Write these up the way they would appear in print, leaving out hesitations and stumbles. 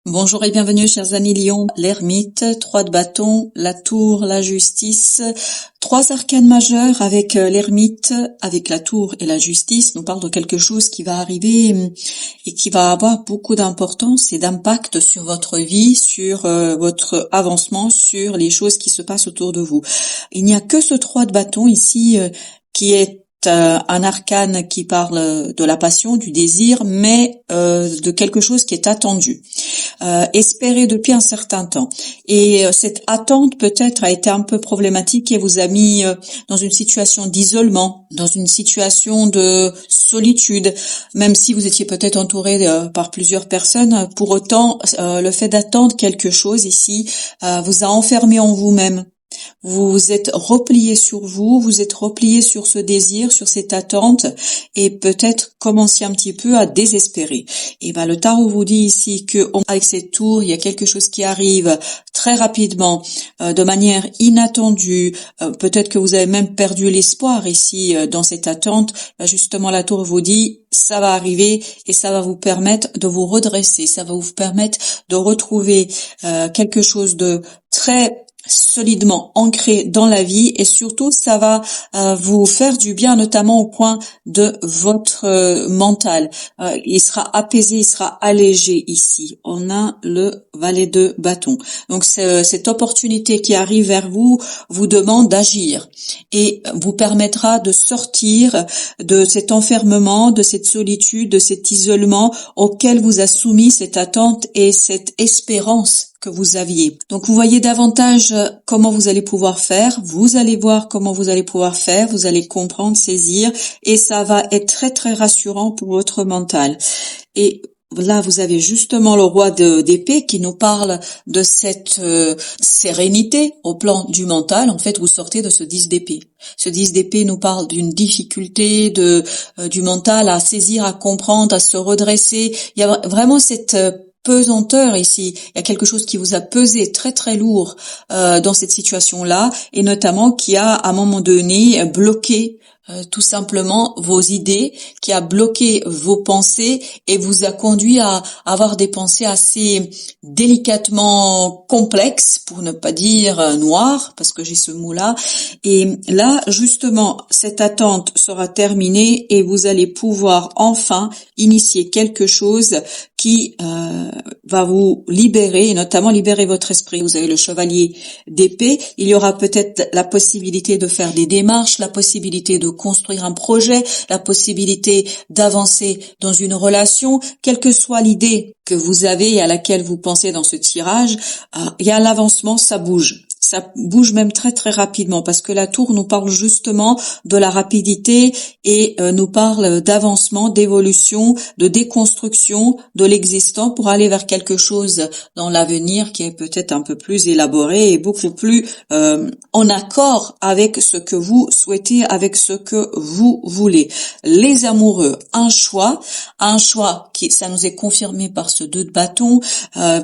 Bonjour et bienvenue chers amis Lion, l'ermite, 3 de bâton, la tour, la justice, 3 arcanes majeurs avec l'ermite, avec la tour et la justice nous parlent de quelque chose qui va arriver et qui va avoir beaucoup d'importance et d'impact sur votre vie, sur votre avancement, sur les choses qui se passent autour de vous. Il n'y a que ce 3 de bâton ici qui est un arcane qui parle de la passion, du désir, mais de quelque chose qui est attendu, espéré depuis un certain temps. Et cette attente peut-être a été un peu problématique et vous a mis dans une situation d'isolement, dans une situation de solitude, même si vous étiez peut-être entouré par plusieurs personnes. Pour autant, le fait d'attendre quelque chose ici vous a enfermé en vous-même. Vous vous êtes replié sur vous, vous êtes replié sur ce désir, sur cette attente et peut-être commencé un petit peu à désespérer. Et le tarot vous dit ici que avec cette tour, il y a quelque chose qui arrive très rapidement, de manière inattendue. Peut-être que vous avez même perdu l'espoir ici dans cette attente. Justement, la tour vous dit ça va arriver et ça va vous permettre de vous redresser, ça va vous permettre de retrouver quelque chose de très solidement ancré dans la vie et surtout ça va vous faire du bien notamment au point de votre mental. Il sera apaisé, il sera allégé ici. On a le valet de bâton. Donc cette opportunité qui arrive vers vous vous demande d'agir et vous permettra de sortir de cet enfermement, de cette solitude, de cet isolement auquel vous a soumis cette attente et cette espérance que vous aviez. Donc vous voyez davantage comment vous allez pouvoir faire, vous allez voir comment vous allez pouvoir faire, vous allez comprendre, saisir et ça va être très très rassurant pour votre mental. Et là, vous avez justement le roi d'épée qui nous parle de cette sérénité au plan du mental. En fait, vous sortez de ce 10 d'épée. Ce 10 d'épée nous parle d'une difficulté du mental à saisir, à comprendre, à se redresser. Il y a vraiment cette pesanteur ici, il y a quelque chose qui vous a pesé très très lourd dans cette situation-là et notamment qui a à un moment donné bloqué tout simplement vos idées, qui a bloqué vos pensées et vous a conduit à avoir des pensées assez délicatement complexes, pour ne pas dire noires, parce que j'ai ce mot-là. Et là, justement, cette attente sera terminée et vous allez pouvoir enfin initier quelque chose qui va vous libérer, et notamment libérer votre esprit. Vous avez le chevalier d'épée. Il y aura peut-être la possibilité de faire des démarches, la possibilité de construire un projet, la possibilité d'avancer dans une relation, quelle que soit l'idée que vous avez et à laquelle vous pensez dans ce tirage, il y a l'avancement, ça bouge. Ça bouge même très très rapidement parce que la tour nous parle justement de la rapidité et nous parle d'avancement, d'évolution, de déconstruction de l'existant pour aller vers quelque chose dans l'avenir qui est peut-être un peu plus élaboré et beaucoup plus en accord avec ce que vous souhaitez, avec ce que vous voulez. Les amoureux, un choix qui, ça nous est confirmé par ce 2 de bâton.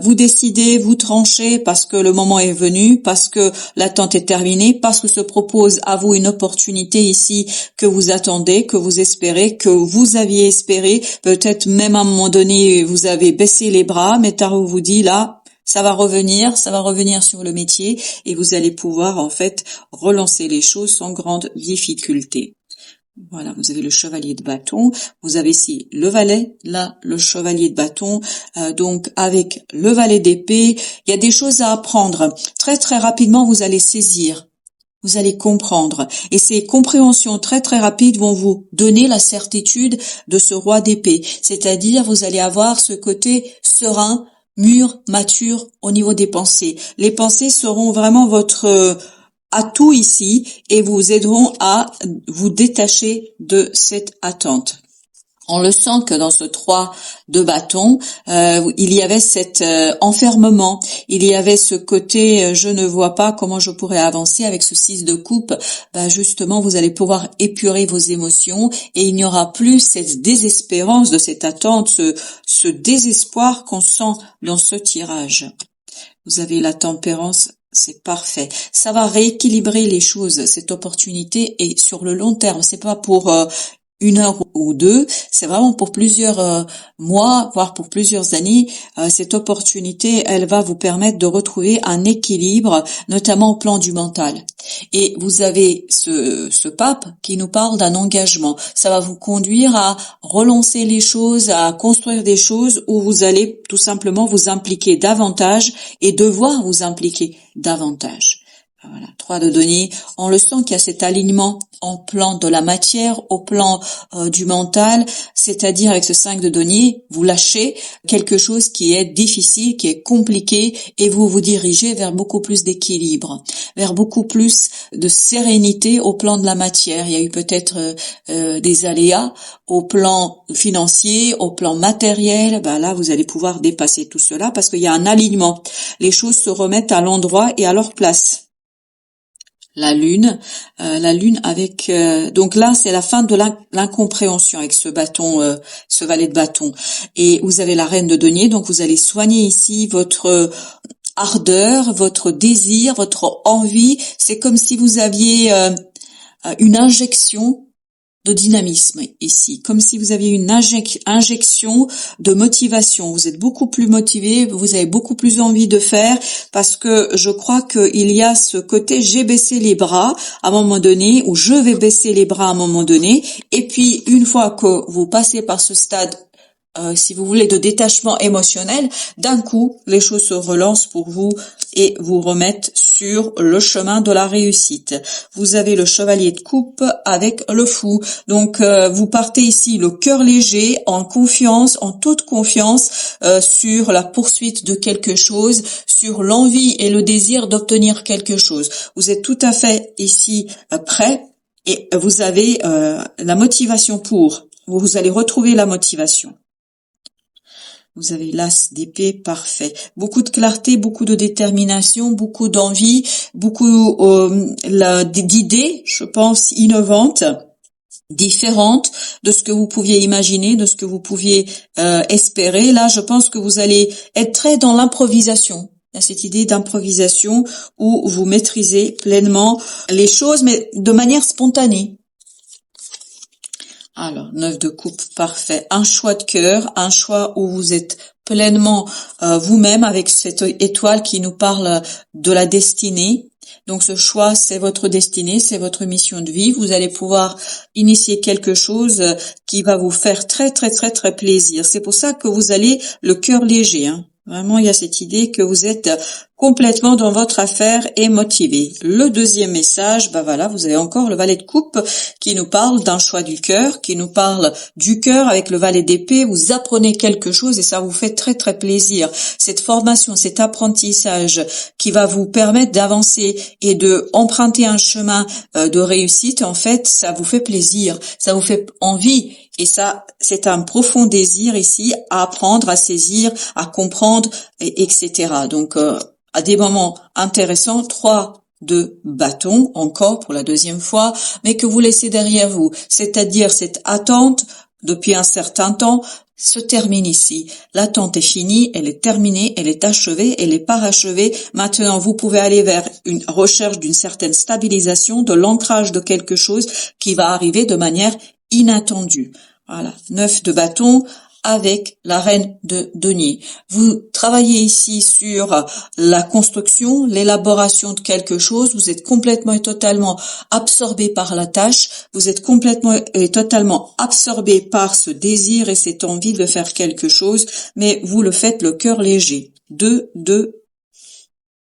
Vous décidez, vous tranchez parce que le moment est venu, parce que l'attente est terminée, parce que se propose à vous une opportunité ici que vous attendez, que vous espérez, que vous aviez espéré. Peut-être même à un moment donné, vous avez baissé les bras, mais tarot vous dit là, ça va revenir sur le métier et vous allez pouvoir en fait relancer les choses sans grande difficulté. Voilà, vous avez le chevalier de bâton, vous avez ici le valet, là le chevalier de bâton, donc avec le valet d'épée, il y a des choses à apprendre. Très très rapidement, vous allez saisir, vous allez comprendre. Et ces compréhensions très très rapides vont vous donner la certitude de ce roi d'épée. C'est-à-dire, vous allez avoir ce côté serein, mûr, mature au niveau des pensées. Les pensées seront vraiment votre atout ici et vous aideront à vous détacher de cette attente. On le sent que dans ce 3 de bâton, il y avait cet enfermement, il y avait ce côté je ne vois pas comment je pourrais avancer avec ce 6 de coupe. Justement, vous allez pouvoir épurer vos émotions et il n'y aura plus cette désespérance de cette attente, ce désespoir qu'on sent dans ce tirage. Vous avez la tempérance. C'est parfait. Ça va rééquilibrer les choses, cette opportunité, et sur le long terme, c'est pas pour une heure ou deux, c'est vraiment pour plusieurs mois, voire pour plusieurs années. Cette opportunité, elle va vous permettre de retrouver un équilibre, notamment au plan du mental. Et vous avez ce pape qui nous parle d'un engagement. Ça va vous conduire à relancer les choses, à construire des choses où vous allez tout simplement vous impliquer davantage et devoir vous impliquer davantage. Voilà, 3 de denier. On le sent qu'il y a cet alignement en plan de la matière, au plan du mental, c'est-à-dire avec ce 5 de denier, vous lâchez quelque chose qui est difficile, qui est compliqué, et vous vous dirigez vers beaucoup plus d'équilibre, vers beaucoup plus de sérénité au plan de la matière. Il y a eu peut-être des aléas au plan financier, au plan matériel. Là, vous allez pouvoir dépasser tout cela parce qu'il y a un alignement. Les choses se remettent à l'endroit et à leur place. La lune avec donc là c'est la fin de l'incompréhension avec ce bâton, ce valet de bâton, et vous avez la reine de denier, donc vous allez soigner ici votre ardeur, votre désir, votre envie. C'est comme si vous aviez une injection de dynamisme ici, comme si vous aviez une injection de motivation. Vous êtes beaucoup plus motivé, vous avez beaucoup plus envie de faire, parce que je crois qu'il y a ce côté j'ai baissé les bras à un moment donné, ou je vais baisser les bras à un moment donné, et puis une fois que vous passez par ce stade, si vous voulez, de détachement émotionnel, d'un coup, les choses se relancent pour vous et vous remettent sur le chemin de la réussite. Vous avez le chevalier de coupe avec le fou. Donc, vous partez ici le cœur léger, en confiance, en toute confiance, sur la poursuite de quelque chose, sur l'envie et le désir d'obtenir quelque chose. Vous êtes tout à fait ici prêt et vous avez la motivation pour. Vous allez retrouver la motivation. Vous avez l'as d'épée, parfait. Beaucoup de clarté, beaucoup de détermination, beaucoup d'envie, beaucoup d'idées, je pense, innovantes, différentes de ce que vous pouviez imaginer, de ce que vous pouviez espérer. Là, je pense que vous allez être très dans l'improvisation. Cette idée d'improvisation où vous maîtrisez pleinement les choses, mais de manière spontanée. Alors, 9 de coupe, parfait. Un choix de cœur, un choix où vous êtes pleinement vous-même avec cette étoile qui nous parle de la destinée. Donc ce choix, c'est votre destinée, c'est votre mission de vie. Vous allez pouvoir initier quelque chose qui va vous faire très très très très plaisir. C'est pour ça que vous allez le cœur léger, hein. Vraiment, il y a cette idée que vous êtes complètement dans votre affaire et motivé. Le deuxième message, voilà, vous avez encore le valet de coupe qui nous parle d'un choix du cœur, qui nous parle du cœur avec le valet d'épée. Vous apprenez quelque chose et ça vous fait très très plaisir. Cette formation, cet apprentissage qui va vous permettre d'avancer et de emprunter un chemin de réussite, en fait, ça vous fait plaisir, ça vous fait envie. Et ça, c'est un profond désir ici à apprendre, à saisir, à comprendre, etc. Donc, à des moments intéressants, 3 de bâton, encore pour la deuxième fois, mais que vous laissez derrière vous. C'est-à-dire cette attente, depuis un certain temps, se termine ici. L'attente est finie, elle est terminée, elle est achevée, elle est parachevée. Maintenant, vous pouvez aller vers une recherche d'une certaine stabilisation, de l'ancrage de quelque chose qui va arriver de manière inattendue. Voilà, 9 de bâton avec la reine de denier. Vous travaillez ici sur la construction, l'élaboration de quelque chose. Vous êtes complètement et totalement absorbé par la tâche. Vous êtes complètement et totalement absorbé par ce désir et cette envie de faire quelque chose, mais vous le faites le cœur léger. 2 de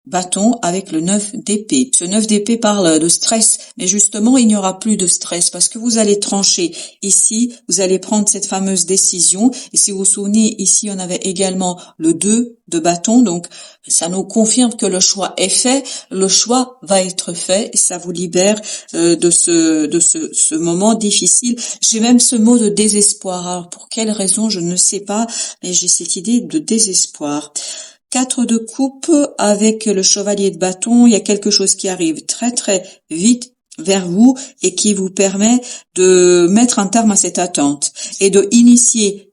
bâton avec le 9 d'épée. Ce 9 d'épée parle de stress, mais justement, il n'y aura plus de stress parce que vous allez trancher ici, vous allez prendre cette fameuse décision. Et si vous vous souvenez, ici, on avait également le 2 de bâton, donc ça nous confirme que le choix est fait, le choix va être fait et ça vous libère de ce moment difficile. J'ai même ce mot de désespoir. Alors, pour quelle raison, je ne sais pas, mais j'ai cette idée de désespoir. 4 de coupe avec le chevalier de bâton, il y a quelque chose qui arrive très très vite vers vous et qui vous permet de mettre un terme à cette attente et de initier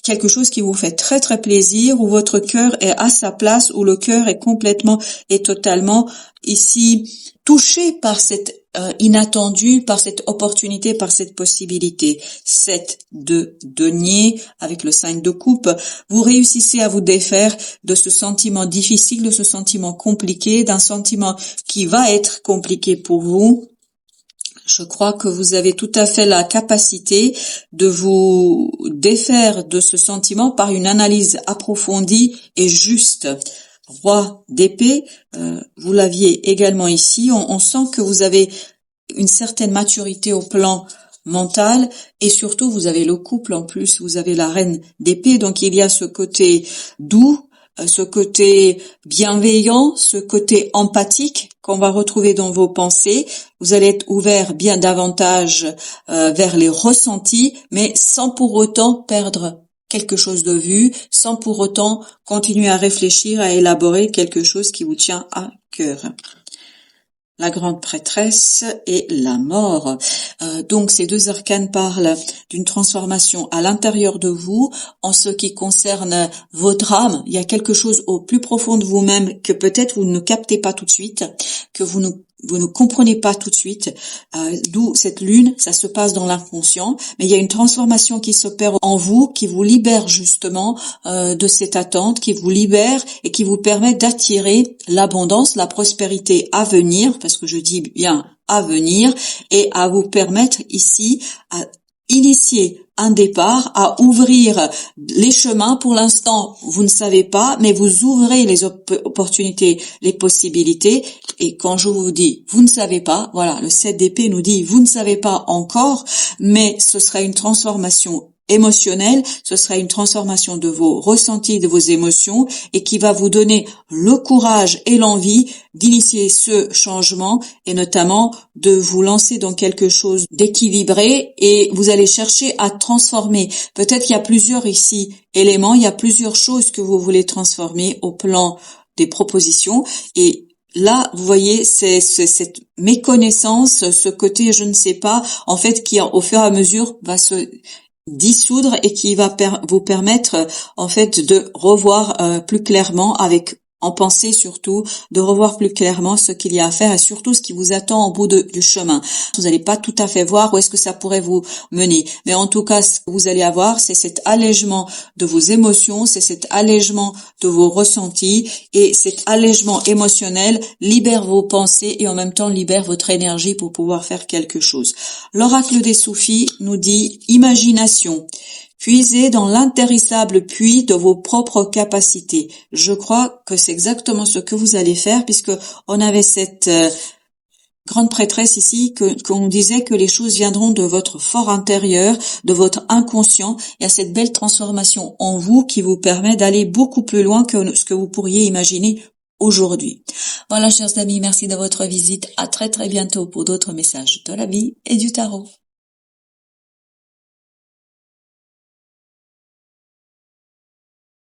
quelque chose qui vous fait très très plaisir, où votre cœur est à sa place, où le cœur est complètement et totalement ici touché par cette inattendu, par cette opportunité, par cette possibilité. 7 de denier avec le 5 de coupe, vous réussissez à vous défaire de ce sentiment difficile, de ce sentiment compliqué, d'un sentiment qui va être compliqué pour vous. Je crois que vous avez tout à fait la capacité de vous défaire de ce sentiment par une analyse approfondie et juste. Roi d'épée, vous l'aviez également ici. On sent que vous avez une certaine maturité au plan mental et surtout vous avez le couple en plus, vous avez la reine d'épée, donc il y a ce côté doux, ce côté bienveillant, ce côté empathique qu'on va retrouver dans vos pensées. Vous allez être ouvert bien davantage vers les ressentis, mais sans pour autant perdre quelque chose de vue, sans pour autant continuer à réfléchir, à élaborer quelque chose qui vous tient à cœur. La grande prêtresse et la mort. Donc ces deux arcanes parlent d'une transformation à l'intérieur de vous en ce qui concerne votre âme. Il y a quelque chose au plus profond de vous-même que peut-être vous ne captez pas tout de suite, que vous ne comprenez pas tout de suite, d'où cette lune, ça se passe dans l'inconscient, mais il y a une transformation qui s'opère en vous, qui vous libère justement de cette attente, qui vous libère et qui vous permet d'attirer l'abondance, la prospérité à venir, parce que je dis bien à venir, et à vous permettre ici à initier un départ, à ouvrir les chemins. Pour l'instant, vous ne savez pas, mais vous ouvrez les opportunités, les possibilités. Et quand je vous dis, vous ne savez pas, voilà, le 7 d'épée nous dit, vous ne savez pas encore, mais ce sera une transformation émotionnelle, ce sera une transformation de vos ressentis, de vos émotions, et qui va vous donner le courage et l'envie d'initier ce changement, et notamment de vous lancer dans quelque chose d'équilibré, et vous allez chercher à transformer. Peut-être qu'il y a plusieurs ici éléments, il y a plusieurs choses que vous voulez transformer au plan des propositions, et là, vous voyez, c'est cette méconnaissance, ce côté je ne sais pas, en fait, qui au fur et à mesure va se dissoudre et qui va vous permettre en fait de revoir plus clairement en pensée surtout, de revoir plus clairement ce qu'il y a à faire et surtout ce qui vous attend au bout du chemin. Vous n'allez pas tout à fait voir où est-ce que ça pourrait vous mener. Mais en tout cas, ce que vous allez avoir, c'est cet allègement de vos émotions, c'est cet allègement de vos ressentis et cet allègement émotionnel libère vos pensées et en même temps libère votre énergie pour pouvoir faire quelque chose. L'oracle des soufis nous dit imagination. Puisez dans l'intarissable puits de vos propres capacités. Je crois que c'est exactement ce que vous allez faire puisque on avait cette grande prêtresse ici qu'on disait que les choses viendront de votre fort intérieur, de votre inconscient. Il y a cette belle transformation en vous qui vous permet d'aller beaucoup plus loin que ce que vous pourriez imaginer aujourd'hui. Voilà, chers amis, merci de votre visite. À très très bientôt pour d'autres messages de la vie et du tarot.